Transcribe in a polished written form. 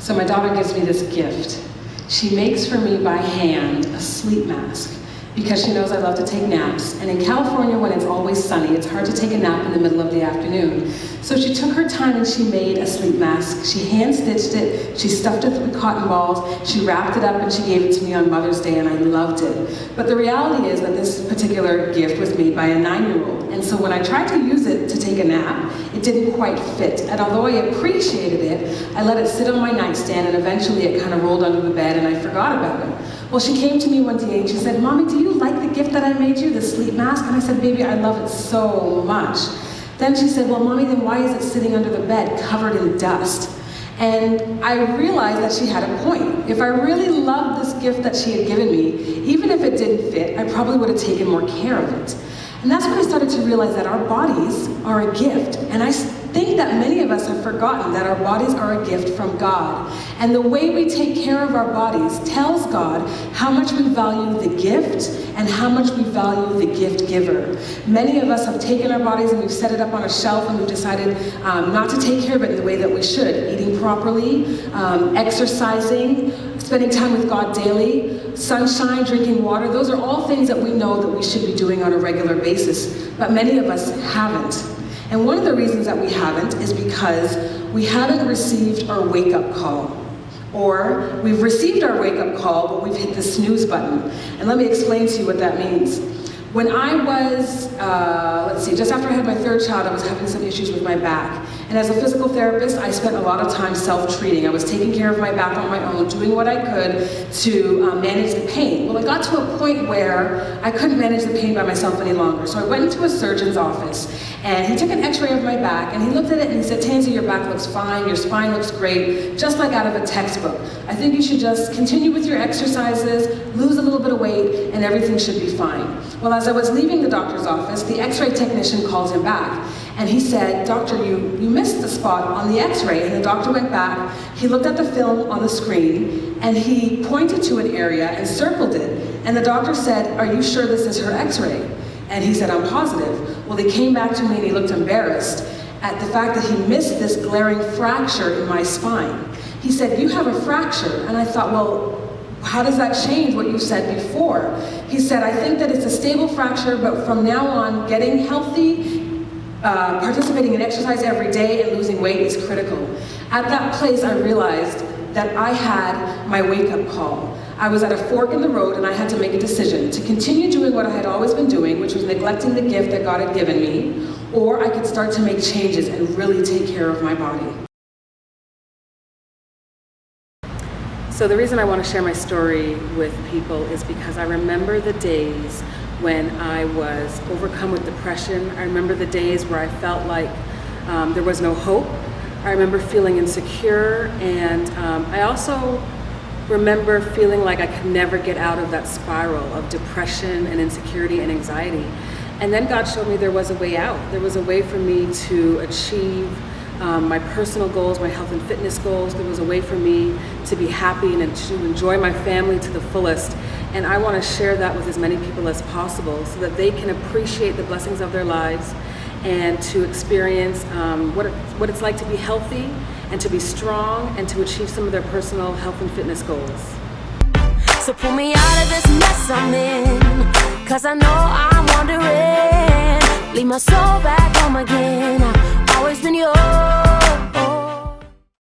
So my daughter gives me this gift. She makes for me by hand a sleep mask because she knows I love to take naps. And in California, when it's always sunny, it's hard to take a nap in the middle of the afternoon. So she took her time and she made a sleep mask. She hand-stitched it, she stuffed it with cotton balls, she wrapped it up and she gave it to me on Mother's Day, and I loved it. But the reality is that this particular gift was made by a 9-year-old. And so when I tried to use it to take a nap, it didn't quite fit. And although I appreciated it, I let it sit on my nightstand, and eventually it kind of rolled under the bed and I forgot about it. Well, she came to me one day and she said, "Mommy, do you like the gift that I made you, the sleep mask?" And I said, "Baby, I love it so much." Then she said, "Well, Mommy, then why is it sitting under the bed covered in dust?" And I realized that she had a point. If I really loved this gift that she had given me, even if it didn't fit, I probably would have taken more care of it. And that's when I started to realize that our bodies are a gift. And I think that many of us have forgotten that our bodies are a gift from God. And the way we take care of our bodies tells God how much we value the gift and how much we value the gift giver. Many of us have taken our bodies and we've set it up on a shelf and we've decided not to take care of it in the way that we should. Eating properly, exercising, spending time with God daily, sunshine, drinking water. Those are all things that we know that we should be doing on a regular basis, but many of us haven't. And one of the reasons that we haven't is because we haven't received our wake-up call. Or we've received our wake-up call, but we've hit the snooze button. And let me explain to you what that means. When I was, just after I had my 3rd child, I was having some issues with my back. And as a physical therapist, I spent a lot of time self-treating. I was taking care of my back on my own, doing what I could to manage the pain. Well, I got to a point where I couldn't manage the pain by myself any longer. So I went into a surgeon's office, and he took an x-ray of my back, and he looked at it and he said, "Tansy, your back looks fine, your spine looks great, just like out of a textbook. I think you should just continue with your exercises, lose a little bit of weight, and everything should be fine." Well, as I was leaving the doctor's office, the x-ray technician called him back. And he said, "Doctor, you missed the spot on the x-ray." And the doctor went back, he looked at the film on the screen, and he pointed to an area and circled it. And the doctor said, "Are you sure this is her x-ray?" And he said, "I'm positive." Well, he came back to me and he looked embarrassed at the fact that he missed this glaring fracture in my spine. He said, "You have a fracture." And I thought, well, how does that change what you said before? He said, "I think that it's a stable fracture, but from now on, getting healthy, participating in exercise every day, and losing weight is critical." At that place, I realized that I had my wake-up call. I was at a fork in the road and I had to make a decision to continue doing what I had always been doing, which was neglecting the gift that God had given me, or I could start to make changes and really take care of my body. So the reason I want to share my story with people is because I remember the days when I was overcome with depression. I remember the days where I felt like there was no hope. I remember feeling insecure, and I also remember feeling like I could never get out of that spiral of depression and insecurity and anxiety. And then God showed me there was a way out. There was a way for me to achieve my personal goals, my health and fitness goals. There was a way for me to be happy and to enjoy my family to the fullest. And I want to share that with as many people as possible so that they can appreciate the blessings of their lives and to experience what it's like to be healthy and to be strong and to achieve some of their personal health and fitness goals. So pull me out of this mess I'm in, 'cause I know I'm wandering. Leave my soul back home again.